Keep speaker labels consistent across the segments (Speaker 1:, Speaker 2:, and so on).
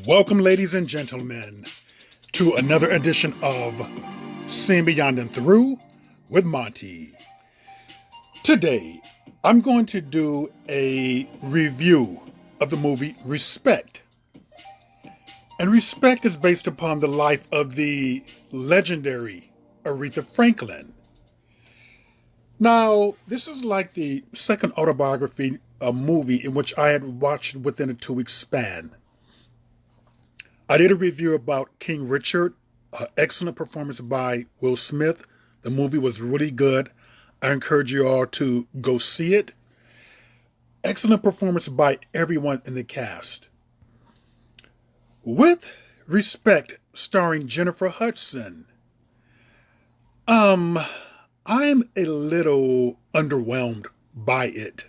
Speaker 1: Welcome, ladies and gentlemen, to another edition of Seeing Beyond and Through with Monty. Today, I'm going to do a review of the movie Respect. And Respect is based upon the life of the legendary Aretha Franklin. Now, this is like the second autobiography movie in which I had watched within a 2-week span. I did a review about King Richard, an excellent performance by Will Smith. The movie was really good. I encourage you all to go see it. Excellent performance by everyone in the cast. With Respect, starring Jennifer Hudson. I'm a little underwhelmed by it.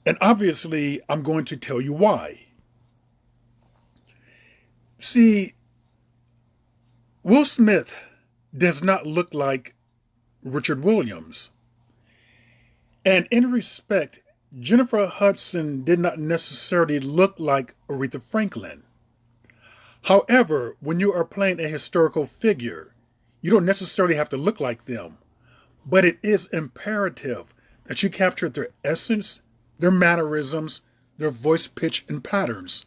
Speaker 1: And obviously, I'm going to tell you why. See, Will Smith does not look like Richard Williams. And in Respect, Jennifer Hudson did not necessarily look like Aretha Franklin. However, when you are playing a historical figure, you don't necessarily have to look like them. But it is imperative that you capture their essence, their mannerisms, their voice pitch and patterns,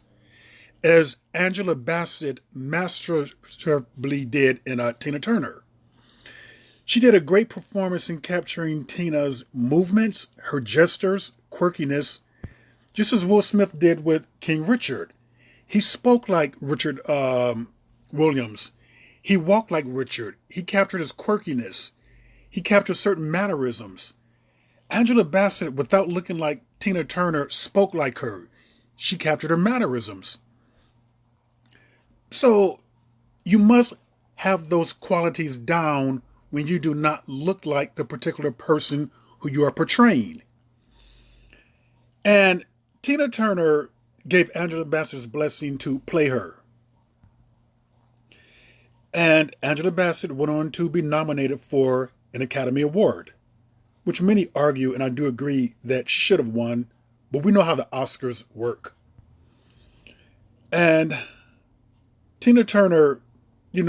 Speaker 1: as Angela Bassett masterfully did in Tina Turner. She did a great performance in capturing Tina's movements, her gestures, quirkiness, just as Will Smith did with King Richard. He spoke like Richard Williams. He walked like Richard. He captured his quirkiness. He captured certain mannerisms. Angela Bassett, without looking like Tina Turner, spoke like her. She captured her mannerisms. So you must have those qualities down when you do not look like the particular person who you are portraying. And Tina Turner gave Angela Bassett's blessing to play her. And Angela Bassett went on to be nominated for an Academy Award, which many argue, and I do agree, that she should have won, but we know how the Oscars work. And Tina Turner, is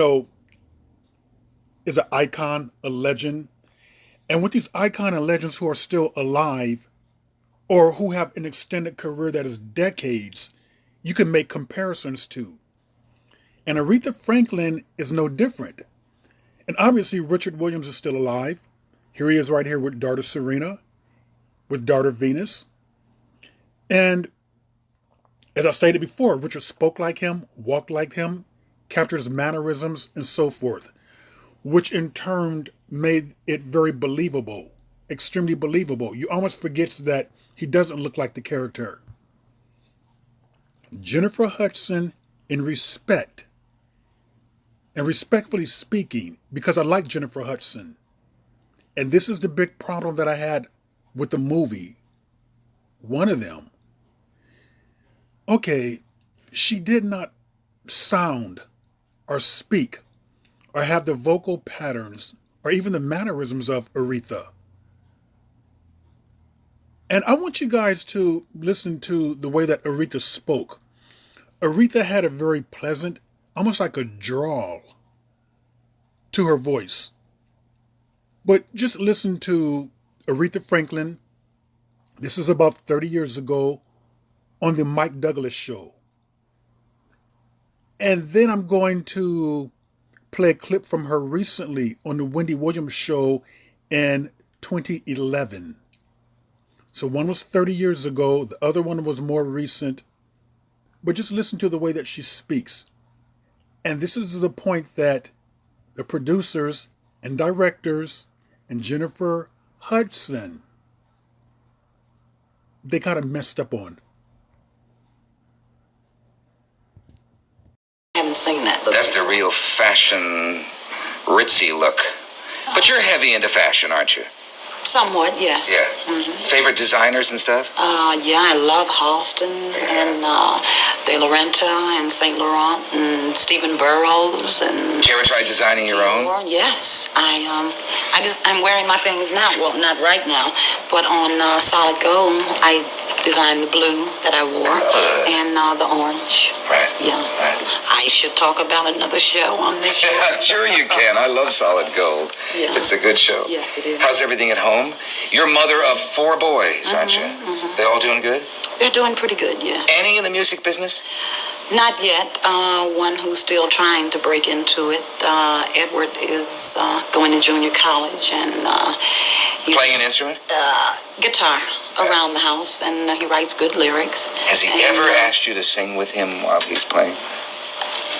Speaker 1: an icon, a legend. And with these icon and legends who are still alive or who have an extended career that is decades, you can make comparisons to. And Aretha Franklin is no different. And obviously Richard Williams is still alive. Here he is right here with daughter Serena, with daughter Venus. And as I stated before, Richard spoke like him, walked like him, captured his mannerisms, and so forth, which in turn made it very believable, extremely believable. You almost forget that he doesn't look like the character. Jennifer Hudson, in Respect, and respectfully speaking, because I like Jennifer Hudson, and this is the big problem that I had with the movie, one of them. Okay, she did not sound or speak or have the vocal patterns or even the mannerisms of Aretha. And I want you guys to listen to the way that Aretha spoke. Aretha had a very pleasant, almost like a drawl to her voice. But just listen to Aretha Franklin. This is about 30 years ago on the Mike Douglas show. And then I'm going to play a clip from her recently on the Wendy Williams show in 2011. So one was 30 years ago. The other one was more recent. But just listen to the way that she speaks. And this is the point that the producers and directors and Jennifer Hudson, they kind of messed up on.
Speaker 2: I haven't seen that look.
Speaker 3: That's the real fashion, ritzy look. But you're heavy into fashion, aren't you?
Speaker 2: Somewhat, yes.
Speaker 3: Yeah. Favorite designers and stuff?
Speaker 2: Yeah, I love Halston and De Laurenta and Saint Laurent and Stephen Burroughs and.
Speaker 3: Did you ever try designing your own?
Speaker 2: Yes, I'm wearing my things now. Well, not right now, but on solid gold, I designed the blue that I wore and the orange.
Speaker 3: Right.
Speaker 2: Yeah.
Speaker 3: Right.
Speaker 2: I should talk about another show on this show.
Speaker 3: Sure you can. I love Solid Gold.
Speaker 2: Yeah.
Speaker 3: It's a good show.
Speaker 2: Yes, it is.
Speaker 3: How's everything at home? You're mother of 4 boys, aren't you? They all doing good?
Speaker 2: They're doing pretty good, yeah.
Speaker 3: Any in the music business?
Speaker 2: Not yet. One who's still trying to break into it. Edward is going to junior college and he's
Speaker 3: playing an instrument?
Speaker 2: Guitar around the house, and he writes good lyrics.
Speaker 3: Has he ever asked you to sing with him while he's playing?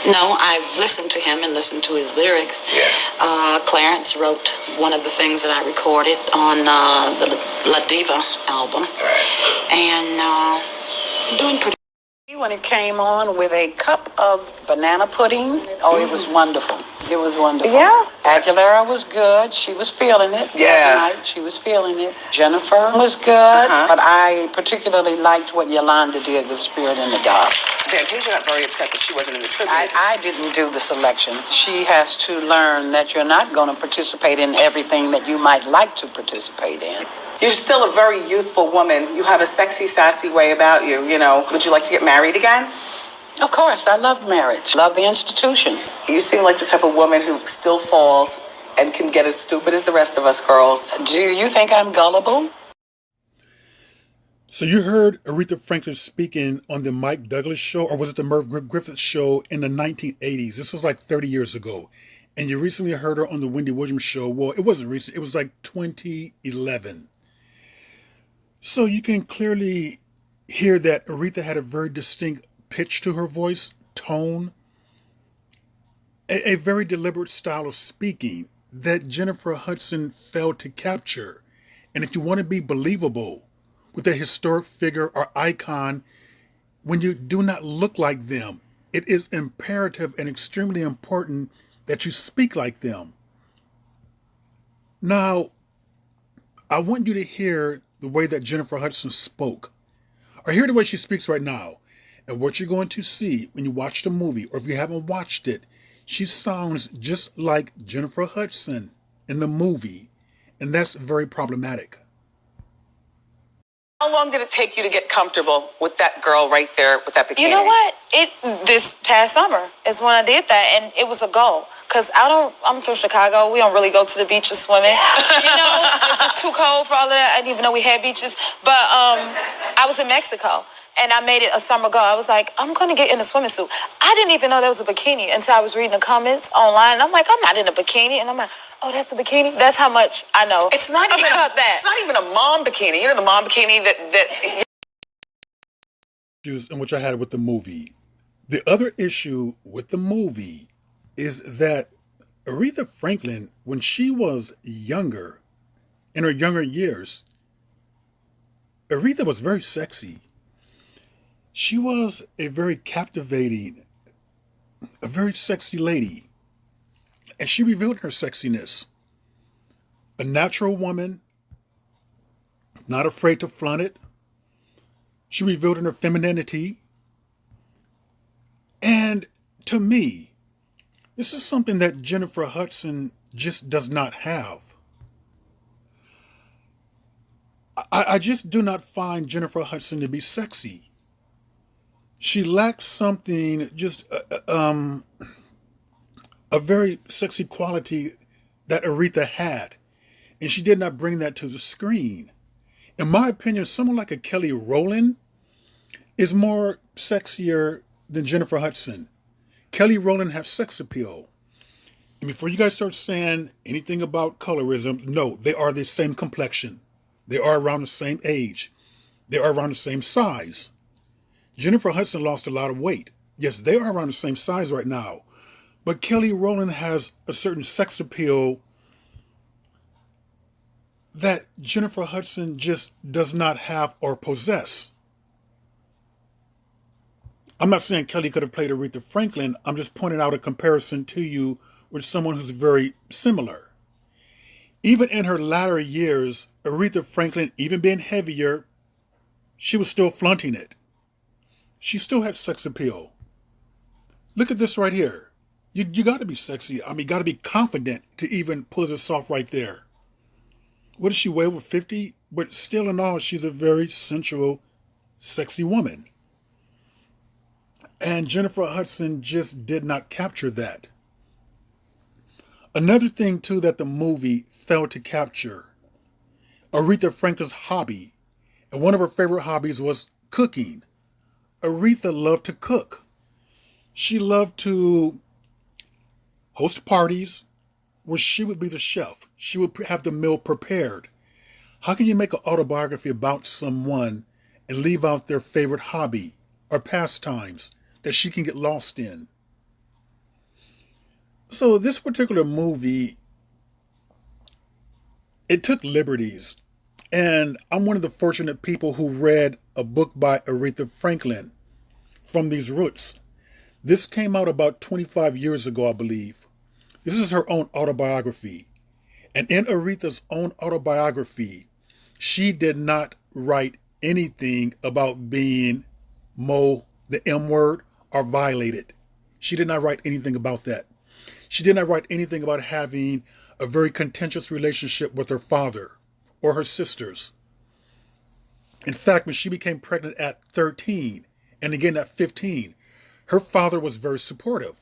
Speaker 2: No, I've listened to him and listened to his lyrics.
Speaker 3: Yeah.
Speaker 2: Clarence wrote one of the things that I recorded on the La Diva album.
Speaker 3: Right.
Speaker 2: And doing pretty. When it came on with a cup of banana pudding, it was wonderful. It was wonderful.
Speaker 4: Yeah.
Speaker 2: Aguilera was good. She was feeling it.
Speaker 4: Yeah.
Speaker 2: That night. She was feeling it. Jennifer was good. But I particularly liked what Yolanda did with Spirit in the Dark.
Speaker 4: Fantasia got very upset that she wasn't in the tribute.
Speaker 2: I didn't do the selection. She has to learn that you're not going to participate in everything that you might like to participate in.
Speaker 4: You're still a very youthful woman. You have a sexy, sassy way about you, you know. Would you like to get married again?
Speaker 2: Of course, I love marriage. Love the institution.
Speaker 4: You seem like the type of woman who still falls and can get as stupid as the rest of us girls.
Speaker 2: Do you think I'm gullible?
Speaker 1: So you heard Aretha Franklin speaking on the Mike Douglas show, or was it the Merv Griffith show in the 1980s? This was like 30 years ago. And you recently heard her on the Wendy Williams show. Well, it wasn't recent. It was like 2011. So you can clearly hear that Aretha had a very distinct pitch to her voice, tone, a very deliberate style of speaking that Jennifer Hudson failed to capture. And if you want to be believable with a historic figure or icon, when you do not look like them, it is imperative and extremely important that you speak like them. Now, I want you to hear the way that Jennifer Hudson spoke, or hear the way she speaks right now. And what you're going to see when you watch the movie, or if you haven't watched it, she sounds just like Jennifer Hudson in the movie, and that's very problematic.
Speaker 4: How long did it take you to get comfortable with that girl right there with that bikini?
Speaker 5: You know what? This past summer is when I did that, and it was a goal. Cause I'm from Chicago. We don't really go to the beach or swimming. You know, it's too cold for all of that. I didn't even know we had beaches. But I was in Mexico, and I made it a summer goal. I was like, I'm gonna get in a swimming suit. I didn't even know there was a bikini until I was reading the comments online. And I'm like, I'm not in a bikini, and I'm like, oh, that's a bikini. That's how much I know.
Speaker 4: It's not even
Speaker 5: about that.
Speaker 4: It's not even a mom bikini. You know the mom bikini that.
Speaker 1: In which I had with the movie. The other issue with the movie is that Aretha Franklin, when she was younger, in her younger years, Aretha was very sexy. She was a very captivating, a very sexy lady. And she revealed her sexiness. A natural woman, not afraid to flaunt it. She revealed in her femininity. And to me, this is something that Jennifer Hudson just does not have. I just do not find Jennifer Hudson to be sexy. She lacks something, just a very sexy quality that Aretha had. And she did not bring that to the screen. In my opinion, someone like a Kelly Rowland is more sexier than Jennifer Hudson. Kelly Rowland has sex appeal. And before you guys start saying anything about colorism, no, they are the same complexion. They are around the same age. They are around the same size. Jennifer Hudson lost a lot of weight. Yes, they are around the same size right now. But Kelly Rowland has a certain sex appeal that Jennifer Hudson just does not have or possess. I'm not saying Kelly could have played Aretha Franklin. I'm just pointing out a comparison to you with someone who's very similar. Even in her latter years, Aretha Franklin, even being heavier, she was still flaunting it. She still had sex appeal. Look at this right here. You got to be sexy. I mean, got to be confident to even pull this off right there. What does she weigh, over 50? But still in all, she's a very sensual, sexy woman. And Jennifer Hudson just did not capture that. Another thing, too, that the movie failed to capture, Aretha Franklin's hobby. And one of her favorite hobbies was cooking. Aretha loved to cook. She loved to host parties where she would be the chef. She would have the meal prepared. How can you make an autobiography about someone and leave out their favorite hobby or pastimes that she can get lost in? So this particular movie, it took liberties. And I'm one of the fortunate people who read a book by Aretha Franklin, From These Roots. This came out about 25 years ago, I believe. This is her own autobiography. And in Aretha's own autobiography, she did not write anything about being the M word, or violated. She did not write anything about that. She did not write anything about having a very contentious relationship with her father or her sisters. In fact, when she became pregnant at 13 and again at 15, her father was very supportive.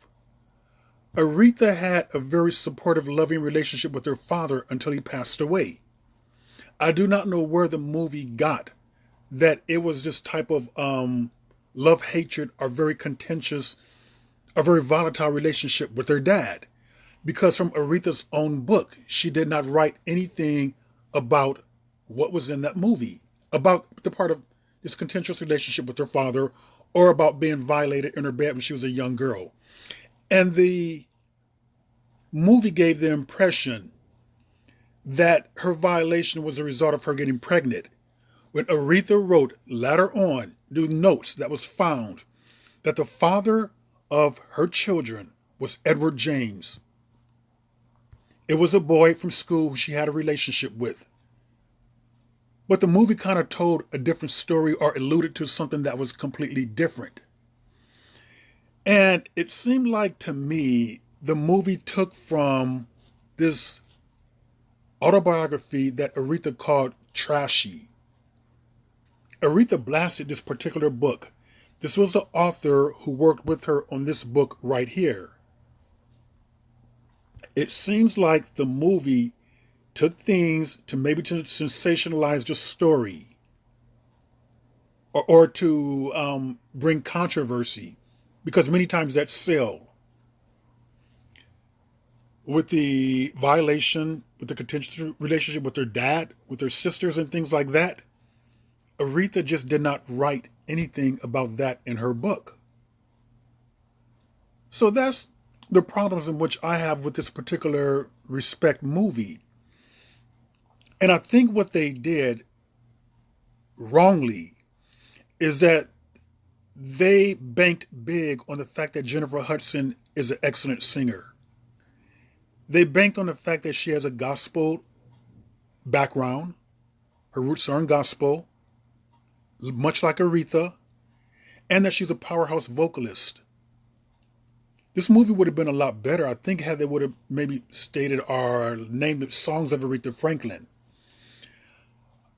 Speaker 1: Aretha had a very supportive, loving relationship with her father until he passed away. I do not know where the movie got that it was this type of love, hatred, or very contentious, a very volatile relationship with her dad. Because from Aretha's own book, she did not write anything about what was in that movie, about the part of this contentious relationship with her father, or about being violated in her bed when she was a young girl. And the movie gave the impression that her violation was a result of her getting pregnant. When Aretha wrote later on, through notes that was found, that the father of her children was Edward James. It was a boy from school who she had a relationship with. But the movie kind of told a different story or alluded to something that was completely different. And it seemed like to me, the movie took from this autobiography that Aretha called Trashy. Aretha blasted this particular book. This was the author who worked with her on this book right here. It seems like the movie took things to maybe to sensationalize the story or to bring controversy, because many times that's sell. With the violation, with the contentious relationship with her dad, with her sisters and things like that, Aretha just did not write anything about that in her book. So that's the problems in which I have with this particular Respect movie. And I think what they did wrongly is that they banked big on the fact that Jennifer Hudson is an excellent singer. They banked on the fact that she has a gospel background. Her roots are in gospel, much like Aretha, and that she's a powerhouse vocalist. This movie would have been a lot better, I think, had they would have maybe stated or named it Songs of Aretha Franklin.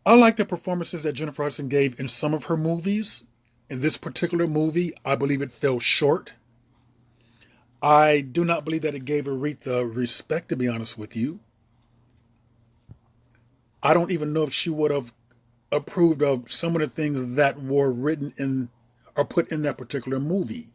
Speaker 1: I like the performances that Jennifer Hudson gave in some of her movies. In this particular movie, I believe it fell short. I do not believe that it gave Aretha respect, to be honest with you. I don't even know if she would have approved of some of the things that were written in or put in that particular movie.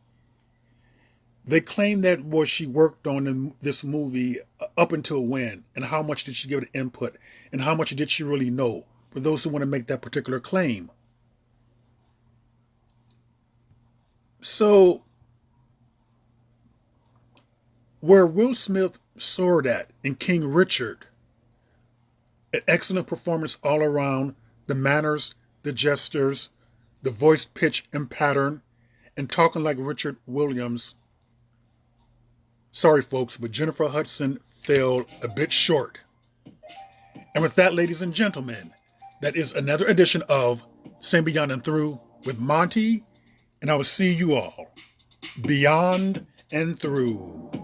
Speaker 1: They claim that what she worked on in this movie up until when, and how much did she give it input, and how much did she really know, for those who want to make that particular claim. So, where Will Smith soared at in King Richard, an excellent performance all around, the manners, the gestures, the voice pitch and pattern, and talking like Richard Williams. Sorry, folks, but Jennifer Hudson fell a bit short. And with that, ladies and gentlemen, that is another edition of Sing Beyond and Through with Monty, and I will see you all beyond and through.